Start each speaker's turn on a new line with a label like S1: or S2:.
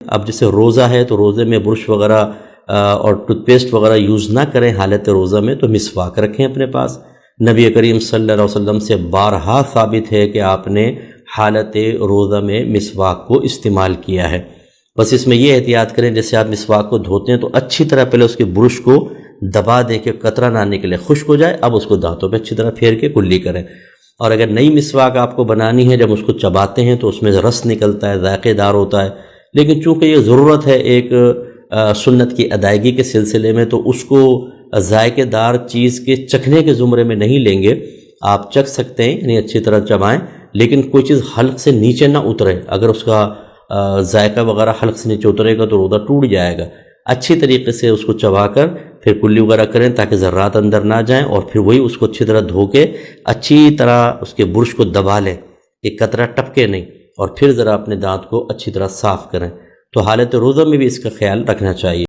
S1: اب جیسے روزہ ہے تو روزے میں برش وغیرہ اور ٹوتھ پیسٹ وغیرہ یوز نہ کریں حالت روزہ میں، تو مسواک رکھیں اپنے پاس۔ نبی کریم صلی اللہ علیہ وسلم سے بارہا ثابت ہے کہ آپ نے حالت روزہ میں مسواک کو استعمال کیا ہے۔ بس اس میں یہ احتیاط کریں، جیسے آپ مسواک کو دھوتے ہیں تو اچھی طرح پہلے اس کے برش کو دبا دیں کہ قطرہ نہ نکلے، خشک ہو جائے، اب اس کو دانتوں پہ اچھی طرح پھیر کے کلی کریں۔ اور اگر نئی مسواک آپ کو بنانی ہے، جب اس کو چباتے ہیں تو اس میں رس نکلتا ہے، ذائقے دار ہوتا ہے، لیکن چونکہ یہ ضرورت ہے ایک سنت کی ادائیگی کے سلسلے میں، تو اس کو ذائقے دار چیز کے چکھنے کے زمرے میں نہیں لیں گے۔ آپ چکھ سکتے ہیں، یعنی اچھی طرح چبائیں، لیکن کوئی چیز حلق سے نیچے نہ اترے۔ اگر اس کا ذائقہ وغیرہ حلق سے نیچے اترے گا تو روزہ ٹوٹ جائے گا۔ اچھی طریقے سے اس کو چبا کر پھر کلی وغیرہ کریں تاکہ ذرات اندر نہ جائیں، اور پھر وہی اس کو اچھی طرح دھو کے اچھی طرح اس کے برش کو دبا لیں کہ قطرہ ٹپکے نہیں، اور پھر ذرا اپنے دانت کو اچھی طرح صاف کریں۔ تو حالت روزہ میں بھی اس کا خیال رکھنا چاہیے۔